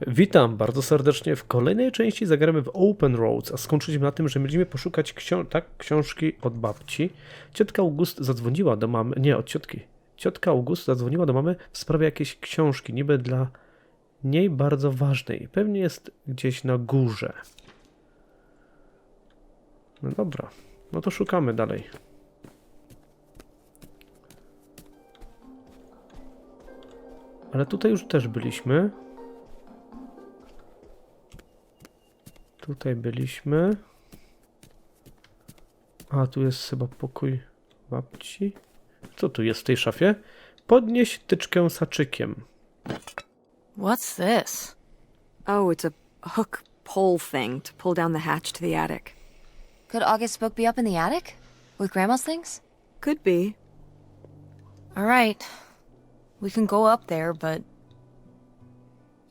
Witam bardzo serdecznie w kolejnej części Zagramy w Open Roads, a skończyliśmy na tym, że mieliśmy poszukać książki od babci. Ciotka August zadzwoniła do mamy, nie, od ciotki. Ciotka August zadzwoniła do mamy w sprawie jakiejś książki, niby dla niej bardzo ważnej. Pewnie jest gdzieś na górze. No dobra, no to szukamy dalej. Ale tutaj już też byliśmy. Tutaj byliśmy. A, tu jest chyba pokój babci. Co tu jest w tej szafie? Podnieś tyczkę z haczykiem. What's this? Oh, it's a hook pole thing to pull down the hatch to the attic. Could August's book be up in the attic? With Grandma's things? Could be. All right. We can go up there, but...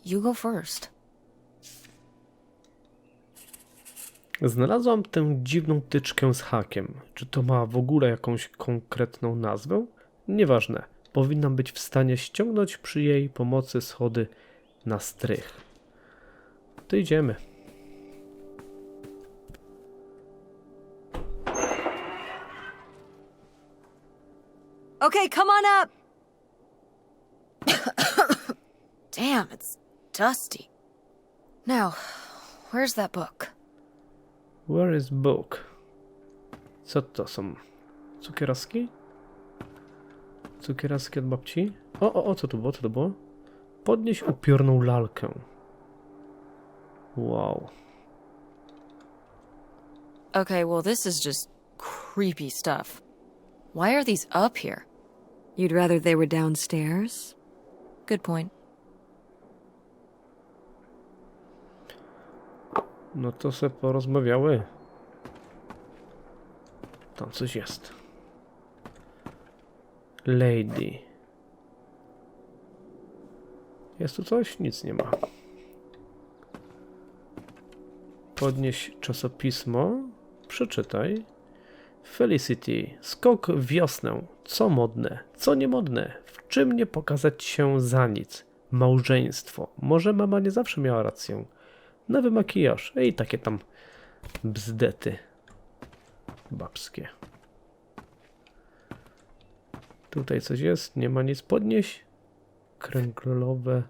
You go first. Znalazłam tę dziwną tyczkę z hakiem. Czy to ma w ogóle jakąś konkretną nazwę? Nieważne. Powinnam być w stanie ściągnąć przy jej pomocy schody na strych. To idziemy. Okay, come on up! Damn, it's dusty. Now, where's that book? Where is book? Co to są? Cukieraski? Cukieraski od babci? O, co to było? Co to było? Podnieś upiorną lalkę. Wow. Okay, well, this is just creepy stuff. Why are these up here? You'd rather they were downstairs? Good point. No to se porozmawiały. Tam coś jest. Lady. Jest tu coś? Nic nie ma. Podnieś czasopismo. Przeczytaj. Felicity. Skok w wiosnę. Co modne? Co niemodne? W czym nie pokazać się za nic? Małżeństwo. Może mama nie zawsze miała rację. Nowy makijaż. I takie tam bzdety babskie. Tutaj coś jest. Nie ma nic. Podnieś. Kręglowe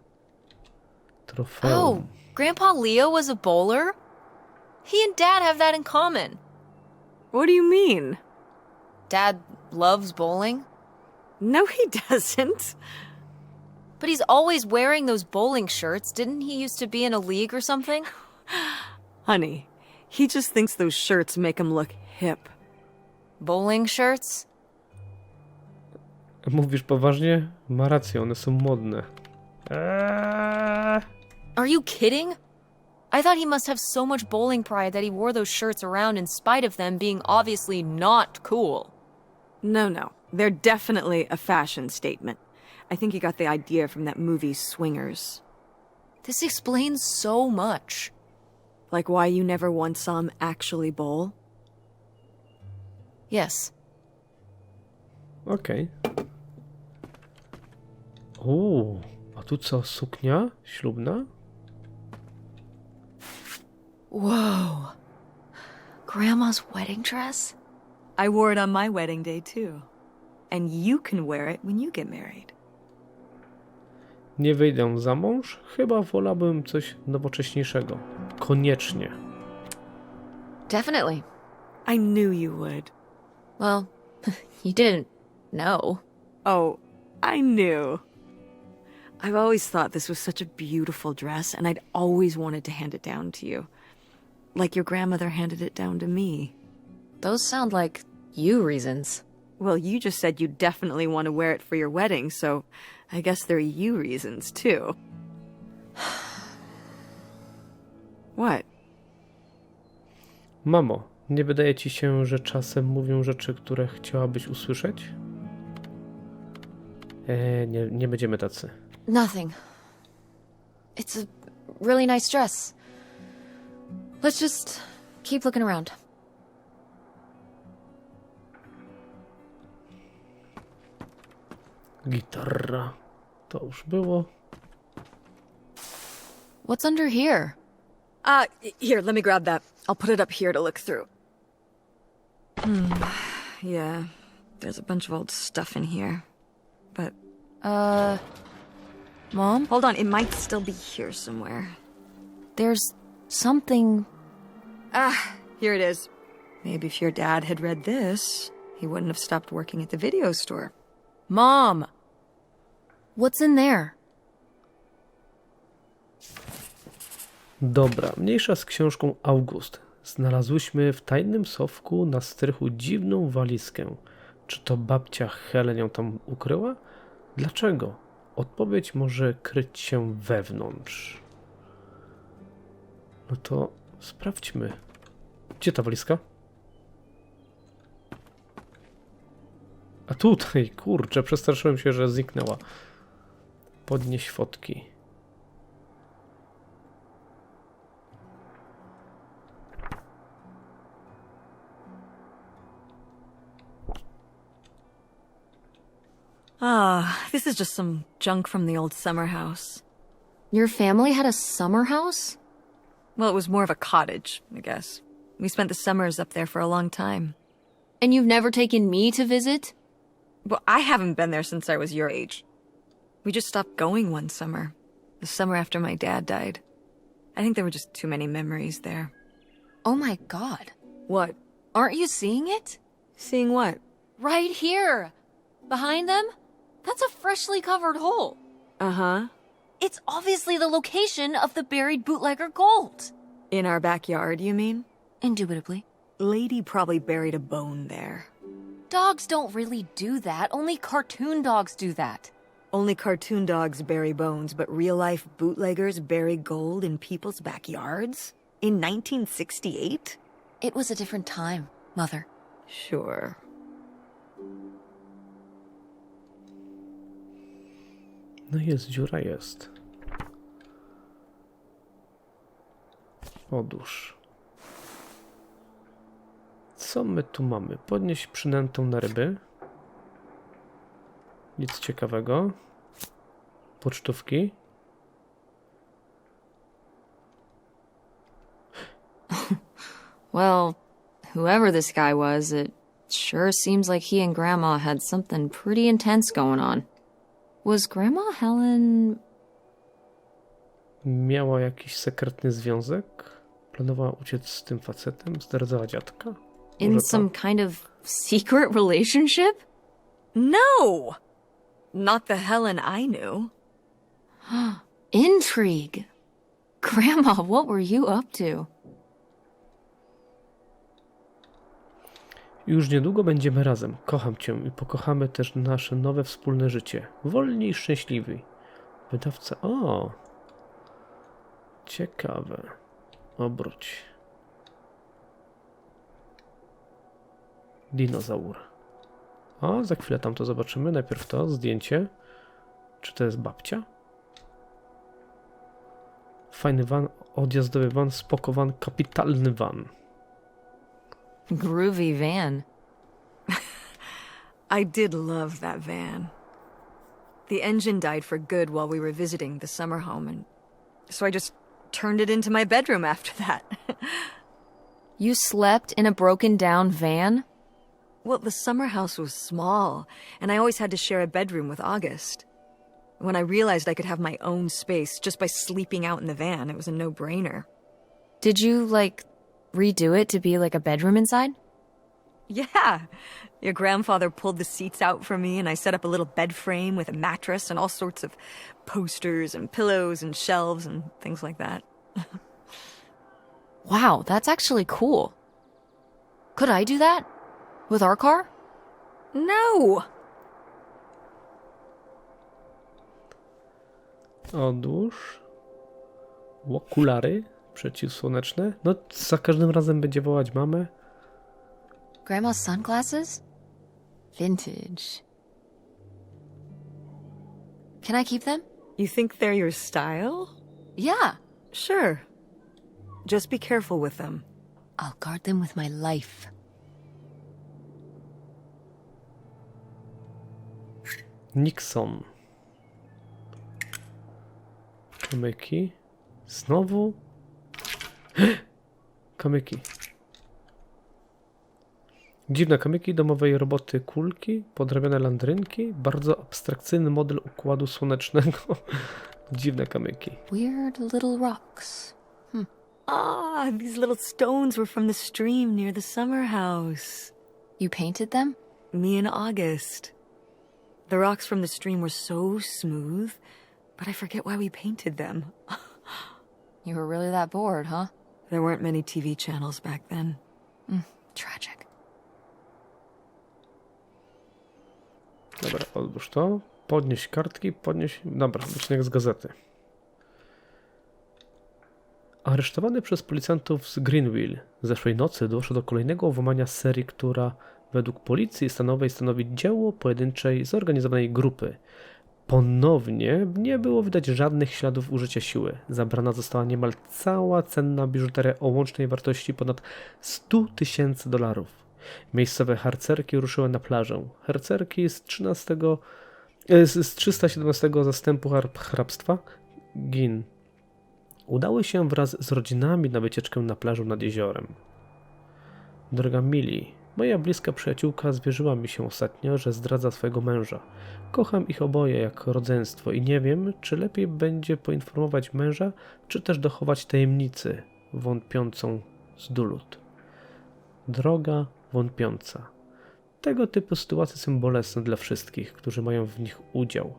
trofeum. Oh, Grandpa Leo was a bowler? He and Dad have that in common. What do you mean? Dad loves bowling, No, he doesn't. but he's always wearing those bowling shirts. Didn't he used to be in a league or something? Honey, he just thinks those shirts make him look hip. Bowling shirts? Mówisz poważnie? Ma rację, one są modne. Are you kidding? I thought he must have so much bowling pride that he wore those shirts around in spite of them being obviously not cool. No. They're definitely a fashion statement. I think he got the idea from that movie Swingers. This explains so much. Like why you never once saw him actually bowl? Yes. Okej. A tu co? Suknia ślubna? Whoa. Grandma's wedding dress? I wore it on my wedding day too. And you can wear it when you get married. Nie wyjdę za mąż? Chyba wolałbym coś nowocześniejszego. Koniecznie. Definitely. I knew you would. Well, you didn't know. Oh, I knew. I've always thought this was such a beautiful dress, and I'd always wanted to hand it down to you. Like your grandmother handed it down to me. Those sound like you reasons. Well, you just said you definitely want to wear it for your wedding, so I guess there are you reasons, too. What? Mamo, nie wydaje ci się, że czasem mówią rzeczy, które chciałabyś usłyszeć? Nie będziemy tacy. Nothing. It's a really nice dress. Let's just keep looking around. Gitarra. To już było. What's under here? Here, let me grab that. I'll put it up here to look through. Yeah, there's a bunch of old stuff in here. But... Mom? Hold on, it might still be here somewhere. There's something... Here it is. Maybe if your dad had read this, he wouldn't have stopped working at the video store. Mom! What's in there? Dobra, mniejsza z książką August. Znalazłyśmy w tajnym schowku na strychu dziwną walizkę. Czy to babcia Helen ją tam ukryła? Dlaczego? Odpowiedź może kryć się wewnątrz. No to sprawdźmy. Gdzie ta walizka? A tutaj, kurczę, przestraszyłem się, że zniknęła. Podnieś fotki. This is just some junk from the old summer house. Your family had a summer house? Well, it was more of a cottage, I guess. We spent the summers up there for a long time. And you've never taken me to visit? Well, I haven't been there since I was your age. We just stopped going one summer. The summer after my dad died. I think there were just too many memories there. Oh my god. What? Aren't you seeing it? Seeing what? Right here! Behind them? That's a freshly covered hole. Uh-huh. It's obviously the location of the buried bootlegger gold. In our backyard, you mean? Indubitably. Lady probably buried a bone there. Dogs don't really do that. Only cartoon dogs do that. Only cartoon dogs bury bones, but real-life bootleggers bury gold in people's backyards? In 1968? It was a different time, Mother. Sure. No jest, dziura jest. Odłóż. Co my tu mamy? Podnieść przynętą na ryby. Nic ciekawego. Pocztówki. Well, whoever this guy was, it sure seems like he and Grandma had something pretty intense going on. Was Grandma Helen... Miała jakiś sekretny związek? Planowała uciec z tym facetem? Zdradzała dziadka? In Może some tak? kind of secret relationship? No! Not the Helen I knew. Intrigue. Grandma, what were you up to? Już niedługo będziemy razem. Kocham cię i pokochamy też nasze nowe wspólne życie. Wolni i szczęśliwi. Wydawca... O! Ciekawe. Obróć. Dinozaur. O, za chwilę tam to zobaczymy. Najpierw to zdjęcie. Czy to jest babcia? Fajny van, odjazdowy van, spoko van, kapitalny van. Groovy van. I did love that van. The engine died for good while we were visiting the summer home, and so I just turned it into my bedroom after that. You slept in a broken down van? Well, the summer house was small, and I always had to share a bedroom with August. When I realized I could have my own space just by sleeping out in the van, it was a no-brainer. Did you, like, redo it to be like a bedroom inside? Yeah. Your grandfather pulled the seats out for me, and I set up a little bed frame with a mattress and all sorts of posters and pillows and shelves and things like that. Wow, that's actually cool. Could I do that? With our car? No! Odłóż. Okulary przeciwsłoneczne. No, za każdym razem będzie wołać mamę. Grandma's sunglasses? Vintage. Can I keep them? You think they're your style? Yeah. Sure. Just be careful with them. I'll guard them with my life. Nixon. Kamyki. Znowu? Kamyki. Dziwne kamyki, domowej roboty kulki, podrabiane landrynki, bardzo abstrakcyjny model układu słonecznego. Dziwne kamyki. Weird little rocks. Ah, these little stones were from the stream near the summer house. You painted them? Me and August. The rocks from the stream were so smooth, but I forget why we painted them. You were really that bored, huh? There weren't many TV channels back then. Tragic. Dobra, odłóż to. Podnieś kartki, podnieś... Dobra, wycinek z gazety. Aresztowany przez policjantów z Greenville zeszłej nocy doszło do kolejnego włamania serii, która według policji stanowi dzieło pojedynczej, zorganizowanej grupy. Ponownie nie było widać żadnych śladów użycia siły. Zabrana została niemal cała cenna biżuteria o łącznej wartości ponad $100,000. Miejscowe harcerki ruszyły na plażę. Harcerki z 317 zastępu hrabstwa Gin udały się wraz z rodzinami na wycieczkę na plażę nad jeziorem. Droga Millie, moja bliska przyjaciółka zwierzyła mi się ostatnio, że zdradza swojego męża. Kocham ich oboje jak rodzeństwo i nie wiem, czy lepiej będzie poinformować męża, czy też dochować tajemnicy wątpiącą z Duluth. Droga wątpiąca. Tego typu sytuacje są bolesne dla wszystkich, którzy mają w nich udział.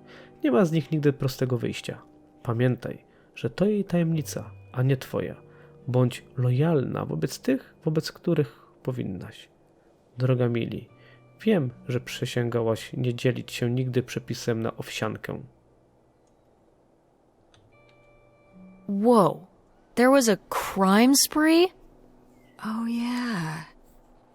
Nie ma z nich nigdy prostego wyjścia. Pamiętaj, że to jej tajemnica, a nie twoja. Bądź lojalna wobec tych, wobec których powinnaś. Droga Millie, wiem, że przysięgałaś nie dzielić się nigdy przepisem na owsiankę. Whoa. There was a crime spree? Oh, yeah.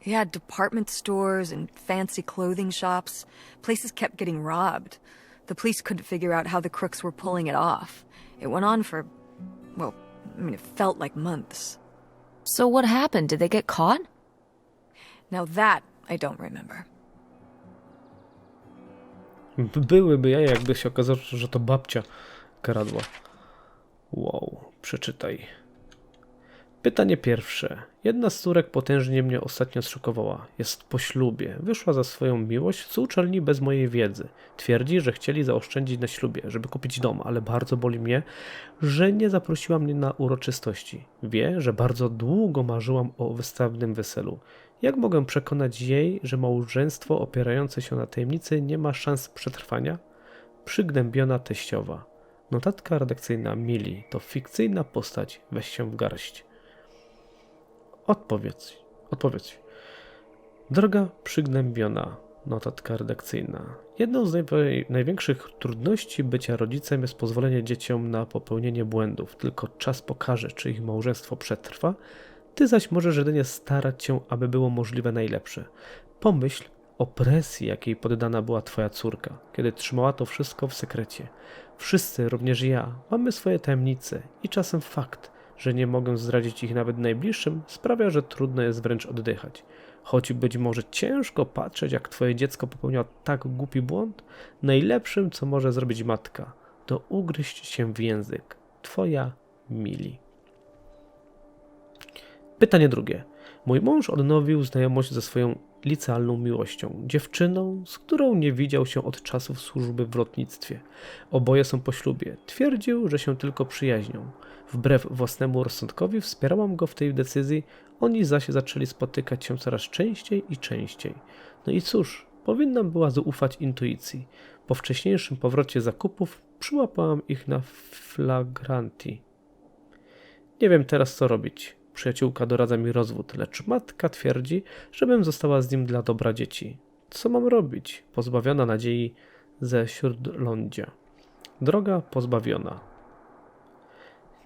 Yeah, department stores and fancy clothing shops. Places kept getting robbed. The police couldn't figure out how the crooks were pulling it off. It went on for, well, I mean, it felt like months. So what happened? Did they get caught? Now that I don't remember. Byłyby jaja, jakby się okazało, że to babcia kradła. Wow, przeczytaj. Pytanie pierwsze. Jedna z córek potężnie mnie ostatnio zszokowała. Jest po ślubie. Wyszła za swoją miłość z uczelni bez mojej wiedzy. Twierdzi, że chcieli zaoszczędzić na ślubie, żeby kupić dom, ale bardzo boli mnie, że nie zaprosiła mnie na uroczystości. Wie, że bardzo długo marzyłam o wystawnym weselu. Jak mogę przekonać jej, że małżeństwo opierające się na tajemnicy nie ma szans przetrwania? Przygnębiona teściowa. Notatka redakcyjna Millie to fikcyjna postać. Weź się w garść. Odpowiedź. Droga przygnębiona, notatka redakcyjna. Jedną z największych trudności bycia rodzicem jest pozwolenie dzieciom na popełnienie błędów. Tylko czas pokaże, czy ich małżeństwo przetrwa. Ty zaś możesz jedynie starać się, aby było możliwe najlepsze. Pomyśl o presji, jakiej poddana była twoja córka, kiedy trzymała to wszystko w sekrecie. Wszyscy, również ja, mamy swoje tajemnice i czasem fakt, że nie mogę zdradzić ich nawet najbliższym, sprawia, że trudno jest wręcz oddychać. Choć być może ciężko patrzeć, jak twoje dziecko popełnia tak głupi błąd, najlepszym, co może zrobić matka, to ugryźć się w język. Twoja Millie. Pytanie drugie. Mój mąż odnowił znajomość ze swoją licealną miłością, dziewczyną, z którą nie widział się od czasów służby w lotnictwie. Oboje są po ślubie. Twierdził, że się tylko przyjaźnią. Wbrew własnemu rozsądkowi wspierałam go w tej decyzji, oni zaś zaczęli spotykać się coraz częściej i częściej. No i cóż, powinnam była zaufać intuicji. Po wcześniejszym powrocie zakupów przyłapałam ich na flagranti. Nie wiem teraz, co robić. Przyjaciółka doradza mi rozwód, lecz matka twierdzi, żebym została z nim dla dobra dzieci. Co mam robić? Pozbawiona nadziei ze śródlądzia. Droga pozbawiona.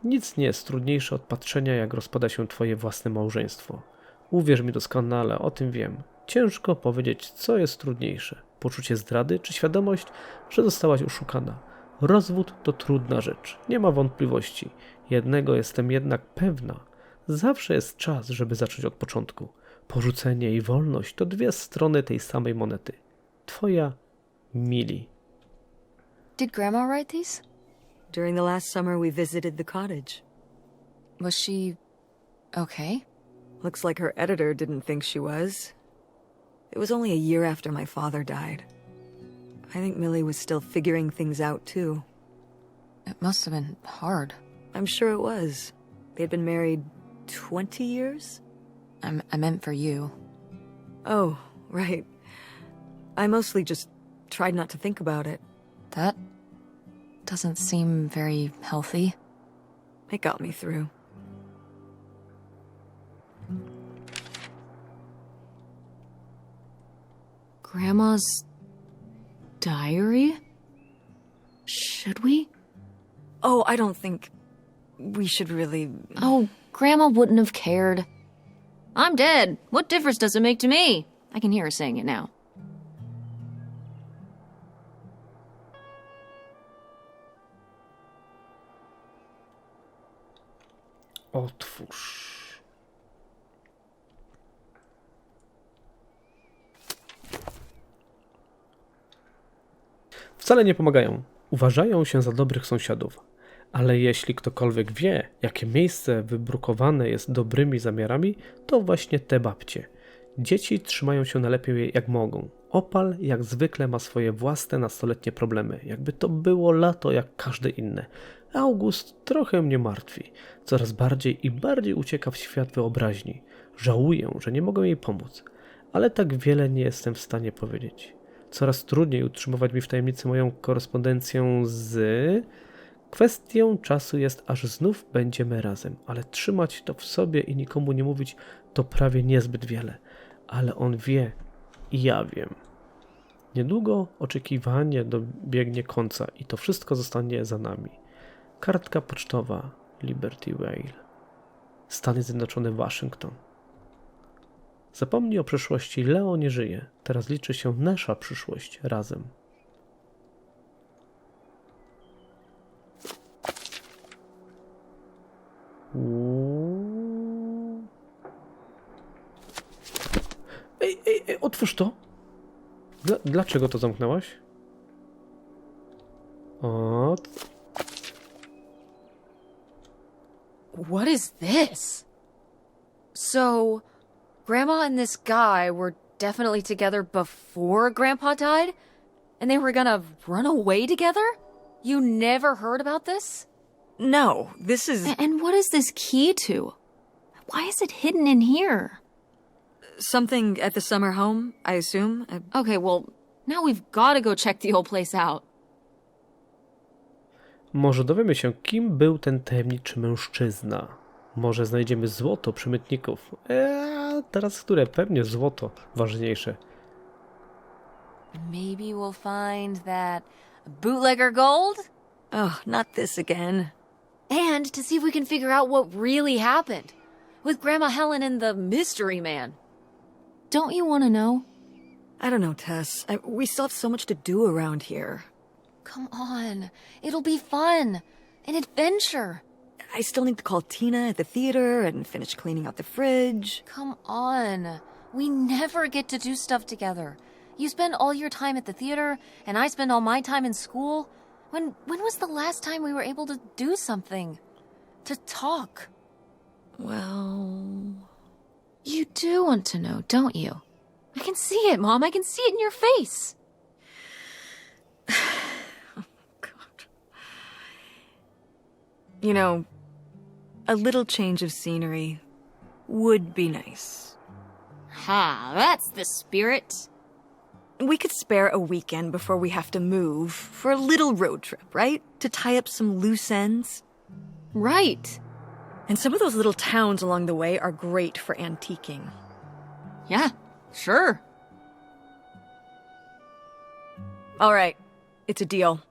Nic nie jest trudniejsze od patrzenia, jak rozpada się twoje własne małżeństwo. Uwierz mi doskonale, o tym wiem. Ciężko powiedzieć, co jest trudniejsze. Poczucie zdrady czy świadomość, że zostałaś oszukana. Rozwód to trudna rzecz, nie ma wątpliwości. Jednego jestem jednak pewna. Zawsze jest czas, żeby zacząć od początku. Porzucenie i wolność to dwie strony tej samej monety. Twoja Millie. Did Grandma write these? During the last summer, we visited the cottage. Was she okay? Looks like her editor didn't think she was. It was only a year after my father died. I think Millie was still figuring things out, too. It must have been hard. I'm sure it was. They'd been married 20 years? I meant for you. Oh, right. I mostly just tried not to think about it. That doesn't seem very healthy. It got me through. Grandma's diary? Should we? Oh, I don't think we should really... Oh, Grandma wouldn't have cared. I'm dead. What difference does it make to me? I can hear her saying it now. Otwórz. Wcale nie pomagają. Uważają się za dobrych sąsiadów. Ale jeśli ktokolwiek wie, jakie miejsce wybrukowane jest dobrymi zamiarami, to właśnie te babcie. Dzieci trzymają się najlepiej jak mogą. Opal jak zwykle ma swoje własne nastoletnie problemy, jakby to było lato jak każde inne. August trochę mnie martwi. Coraz bardziej i bardziej ucieka w świat wyobraźni. Żałuję, że nie mogę jej pomóc. Ale tak wiele nie jestem w stanie powiedzieć. Coraz trudniej utrzymywać mi w tajemnicy moją korespondencję z... Kwestią czasu jest, aż znów będziemy razem, ale trzymać to w sobie i nikomu nie mówić to prawie niezbyt wiele. Ale on wie i ja wiem. Niedługo oczekiwanie dobiegnie końca i to wszystko zostanie za nami. Kartka pocztowa Liberty Vale. Stany Zjednoczone, Waszyngton. Zapomnij o przeszłości, Leo nie żyje. Teraz liczy się nasza przyszłość razem. Ej, otwórz to. Dlaczego to zamknęłaś? O. What is this? So, Grandma and this guy were definitely together before Grandpa died? And they were gonna run away together? You never heard about this? No, this is... And what is this key to? Why is it hidden in here? Something at the summer home, I assume. Okay, well, now we've gotta go check the old place out. Może dowiemy się, kim był ten tajemniczy mężczyzna. Może znajdziemy złoto przemytników. Teraz które? Pewnie złoto ważniejsze. Maybe we'll find that bootlegger gold? Oh, not this again. And to see if we can figure out what really happened with Grandma Helen and the mystery man. Don't you want to know? I don't know, Tess. We still have so much to do around here. Come on. It'll be fun. An adventure. I still need to call Tina at the theater and finish cleaning out the fridge. Come on. We never get to do stuff together. You spend all your time at the theater, and I spend all my time in school. When was the last time we were able to do something? To talk? Well... You do want to know, don't you? I can see it, Mom. I can see it in your face. Oh, God. You know, a little change of scenery would be nice. Ha, that's the spirit. We could spare a weekend before we have to move for a little road trip, right? To tie up some loose ends. Right. And some of those little towns along the way are great for antiquing. Yeah, sure. All right, it's a deal.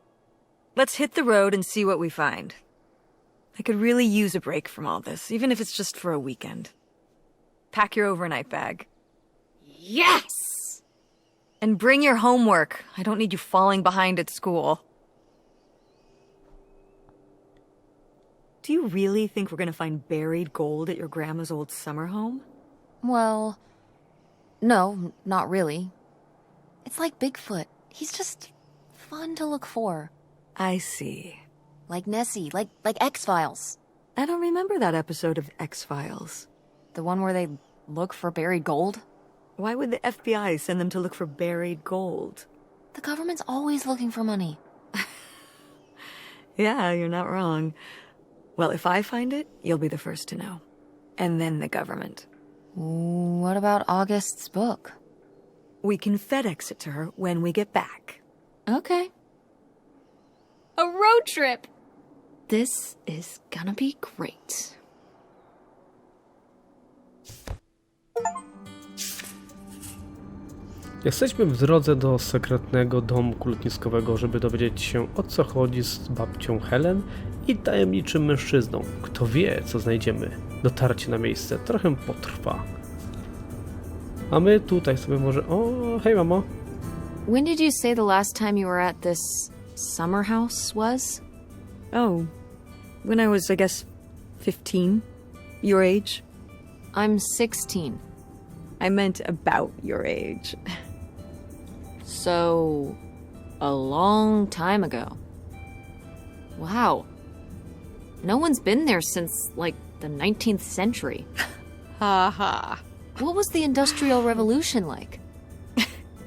Let's hit the road and see what we find. I could really use a break from all this, even if it's just for a weekend. Pack your overnight bag. Yes! And bring your homework. I don't need you falling behind at school. Do you really think we're gonna find buried gold at your grandma's old summer home? Well, no, not really. It's like Bigfoot. He's just fun to look for. I see. Like Nessie, like X-Files. I don't remember that episode of X-Files. The one where they look for buried gold? Why would the FBI send them to look for buried gold? The government's always looking for money. Yeah, you're not wrong. Well, if I find it, you'll be the first to know. And then the government. What about August's book? We can FedEx it to her when we get back. Okay. A road trip! This is gonna be great. Jesteśmy w drodze do sekretnego domku lotniskowego, żeby dowiedzieć się, o co chodzi z babcią Helen i tajemniczym mężczyzną. Kto wie, co znajdziemy. Dotarcie na miejsce trochę potrwa. A my tutaj sobie może... O, hej mamo. When did you say the last time you were at this summer house was? Oh, when I was, I guess, 15. Your age? I'm 16. I meant about your age. So, a long time ago. Wow. No one's been there since, like, the 19th century. Ha ha. What was the Industrial Revolution like?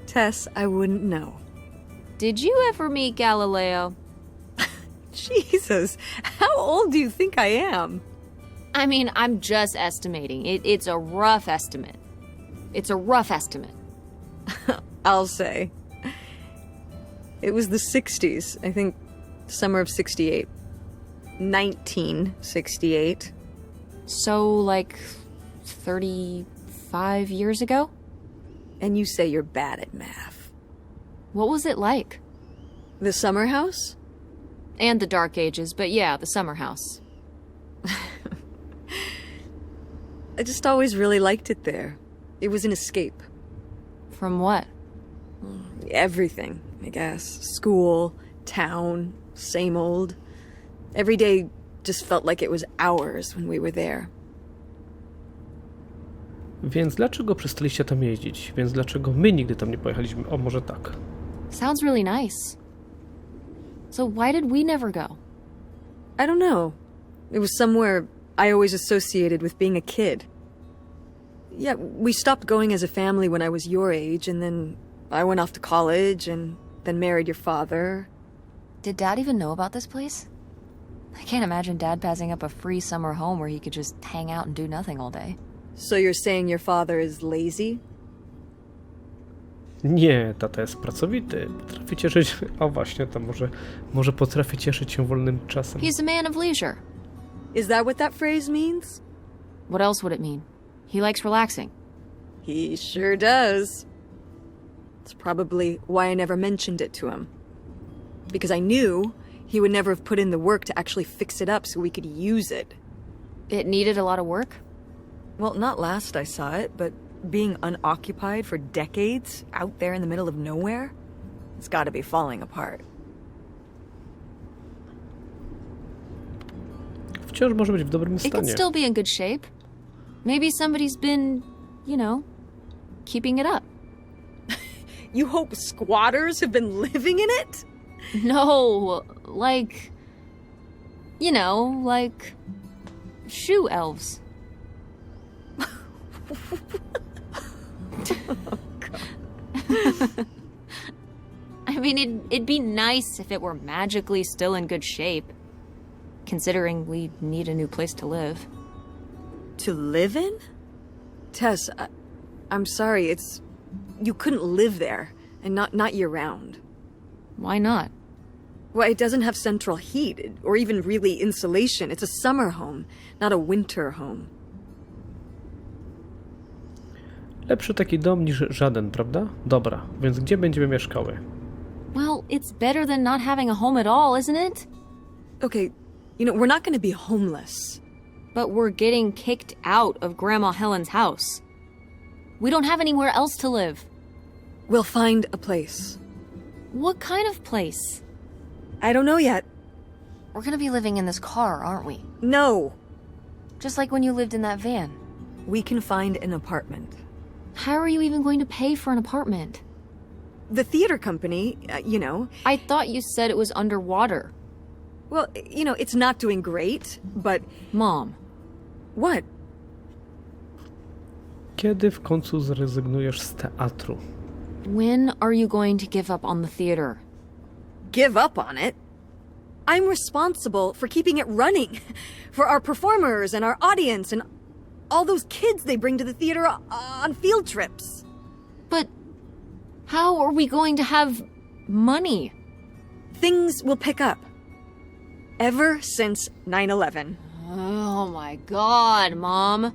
Tess, I wouldn't know. Did you ever meet Galileo? Jesus, how old do you think I am? I mean, I'm just estimating. It's a rough estimate. It's a rough estimate. I'll say. It was the 60s, I think, summer of 68. 1968. So, like, 35 years ago? And you say you're bad at math. What was it like? The summer house? And the Dark Ages, but yeah, the summer house. I just always really liked it there. It was an escape. From what? Everything, I guess. School, town, same old. Every day just felt like it was hours when we were there. Więc dlaczego przestaliście tam jeździć? Więc dlaczego my nigdy tam nie pojechaliśmy? O, może tak. Sounds really nice. So why did we never go? I don't know. It was somewhere I always associated with being a kid. Yeah, we stopped going as a family when I was your age, and then I went off to college, and then married your father. Did Dad even know about this place? I can't imagine Dad passing up a free summer home where he could just hang out and do nothing all day. So you're saying your father is lazy? Nie, tata jest pracowity. Potrafi cieszyć... O właśnie, to może potrafi cieszyć się wolnym czasem. He's a man of leisure. Is that what that phrase means? What else would it mean? He likes relaxing. He sure does. It's probably why I never mentioned it to him. Because I knew he would never have put in the work to actually fix it up so we could use it. It needed a lot of work? Well, not last I saw it, but being unoccupied for decades out there in the middle of nowhere, it's gotta be falling apart. Wciąż może być w dobrym It could stanie. still be in good shape. Maybe somebody's been, you know, keeping it up. You hope squatters have been living in it? No, like, you know, like shoe elves. I mean, it'd be nice if it were magically still in good shape, considering we need a new place to live. To live in? Tess, I'm sorry, you couldn't live there, and not year-round. Why not? Well, it doesn't have central heat, or even really insulation. It's a summer home, not a winter home. Lepszy taki dom niż żaden, prawda? Dobra, więc gdzie będziemy mieszkały? Well, it's better than not having a home at all, isn't it? Okay, you know, we're not going to be homeless. But we're getting kicked out of Grandma Helen's house. We don't have anywhere else to live. We'll find a place. What kind of place? I don't know yet. We're gonna be living in this car, aren't we? No. Just like when you lived in that van. We can find an apartment. How are you even going to pay for an apartment? The theater company, you know. I thought you said it was underwater. Well, you know, it's not doing great, but... Mom, What? Kiedy w końcu zrezygnujesz z teatru? when are you going to give up on the theater? Give up on it? I'm responsible for keeping it running. For our performers and our audience and all those kids they bring to the theater on field trips. But how are we going to have money? Things will pick up. Ever since 9/11. Oh my god, Mom.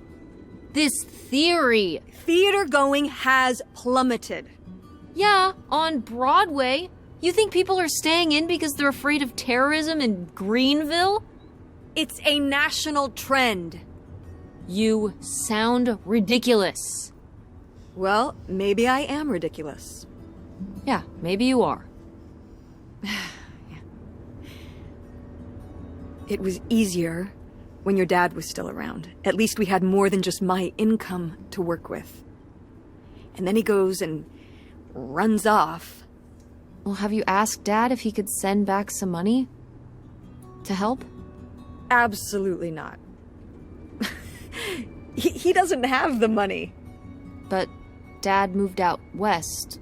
This theory. Theater going has plummeted. Yeah, on Broadway. You think people are staying in because they're afraid of terrorism in Greenville? It's a national trend. You sound ridiculous. Well, maybe I am ridiculous. Yeah, maybe you are. It was easier when your dad was still around. At least we had more than just my income to work with. And then he goes and runs off. Well, have you asked Dad if he could send back some money? To help? Absolutely not. He doesn't have the money. But Dad moved out west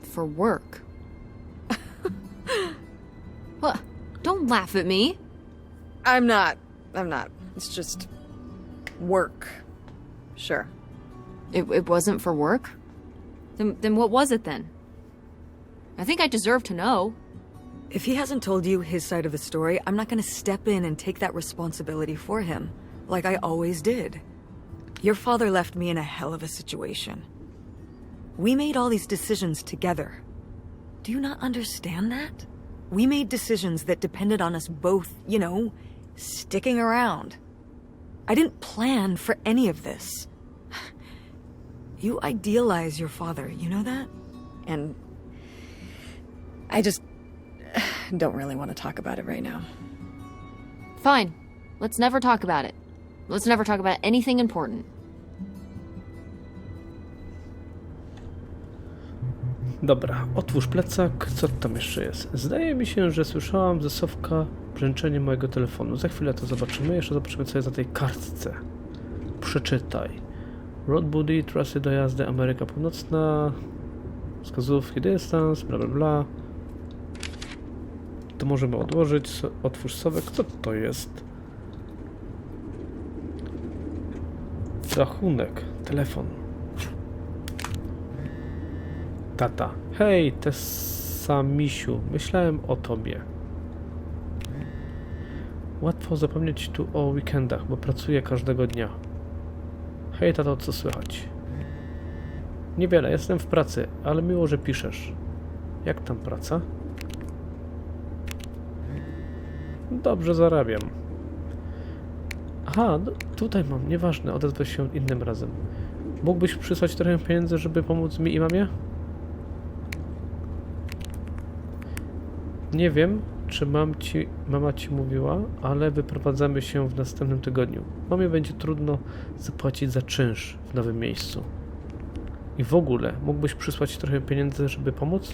for work. What? Don't laugh at me. I'm not. It's just work. Sure. It wasn't for work? Then what was it then? I think I deserve to know. If he hasn't told you his side of the story, I'm not gonna step in and take that responsibility for him, like I always did. Your father left me in a hell of a situation. We made all these decisions together. Do you not understand that? We made decisions that depended on us both, you know, sticking around. I didn't plan for any of this. You idealize your father, you know that? And I just don't really want to talk about it right now. Fine. Let's never talk about it. Let's never talk about anything important. Dobra, otwórz plecak. Co tam jeszcze jest? Zdaje mi się, że słyszałam ze Sofka brzęczenie mojego telefonu. Za chwilę to zobaczymy. Jeszcze zobaczymy, co jest na tej kartce. Przeczytaj. Road Buddy, trasy do jazdy, Ameryka Północna, wskazówki, dystans, bla bla bla. To możemy odłożyć. Otwórz Sowek. Co to jest? Rachunek. Telefon. Tata. Hej, Tessa misiu. Myślałem o tobie. Łatwo zapomnieć tu o weekendach, bo pracuję każdego dnia. Hej, tato, co słychać? Niewiele, jestem w pracy, ale miło, że piszesz. Jak tam praca? Dobrze zarabiam. Aha, no, tutaj mam, nieważne, odezwę się innym razem. Mógłbyś przysłać trochę pieniędzy, żeby pomóc mi i mamie? Nie wiem, czy mama ci mówiła, ale wyprowadzamy się w następnym tygodniu. Mamie będzie trudno zapłacić za czynsz w nowym miejscu. I w ogóle, mógłbyś przysłać trochę pieniędzy, żeby pomóc?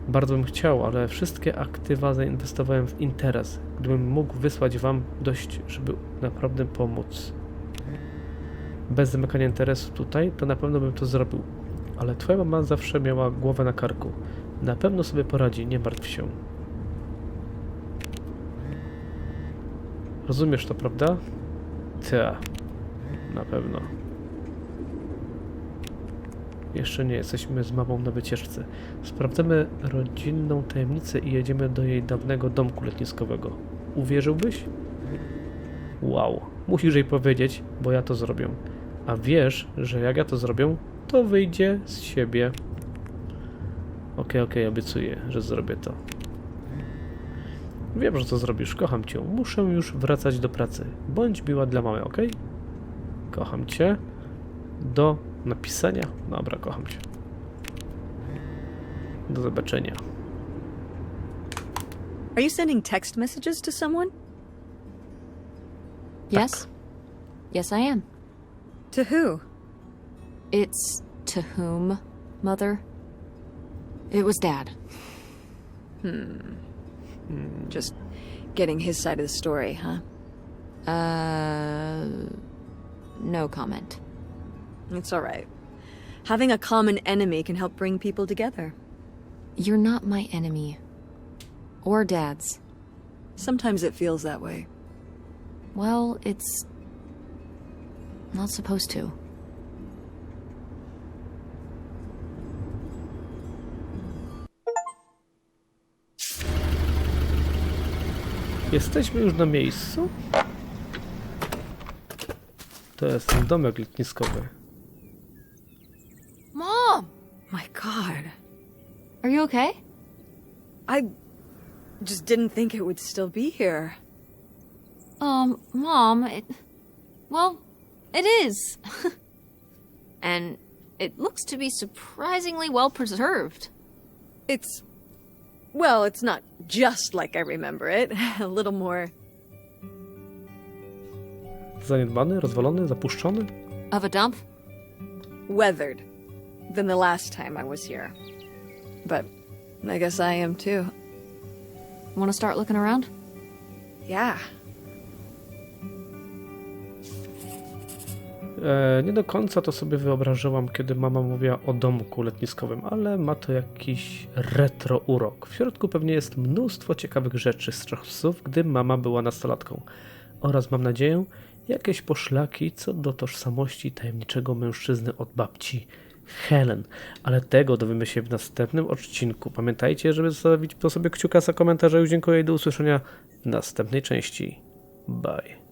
Bardzo bym chciał, ale wszystkie aktywa zainwestowałem w interes. Gdybym mógł wysłać wam dość, żeby naprawdę pomóc. Bez zamykania interesu tutaj, to na pewno bym to zrobił. Ale twoja mama zawsze miała głowę na karku. Na pewno sobie poradzi, nie martw się. Rozumiesz to, prawda? Ta. Na pewno. Jeszcze nie, jesteśmy z mamą na wycieczce. Sprawdzamy rodzinną tajemnicę i jedziemy do jej dawnego domku letniskowego. Uwierzyłbyś? Wow. Musisz jej powiedzieć, bo ja to zrobię. A wiesz, że jak ja to zrobię, to wyjdzie z siebie. Okej, obiecuję, że zrobię to. Wiem, że to zrobisz. Kocham cię. Muszę już wracać do pracy. Bądź miła dla mamy, okej? Kocham cię. Do napisania. Dobra, kocham cię. Do zobaczenia. Are you sending text messages to someone? Yes? Yes, I am. To who? It's to whom, Mother? It was Dad. Just getting his side of the story, huh? No comment. It's all right. Having a common enemy can help bring people together. You're not my enemy. Or Dad's. Sometimes it feels that way. Well, it's not supposed to. Jesteśmy już na miejscu. To jest ten domek letniskowy. Mom! My God. Are you okay? I just didn't think it would still be here. Mom, well, it is. And it looks to be surprisingly well preserved. Well, it's not just like I remember it. A little more... Zaniedbany, rozwalony, zapuszczony? Of a dump? weathered than the last time I was here. But I guess I am too. Want to start looking around? Yeah. Nie do końca to sobie wyobrażałam, kiedy mama mówiła o domku letniskowym, ale ma to jakiś retro urok. W środku pewnie jest mnóstwo ciekawych rzeczy z czasów, gdy mama była nastolatką. Oraz, mam nadzieję, jakieś poszlaki co do tożsamości tajemniczego mężczyzny od babci Helen. Ale tego dowiemy się w następnym odcinku. Pamiętajcie, żeby zostawić po sobie kciuka za komentarze. Dziękuję i do usłyszenia w następnej części. Bye.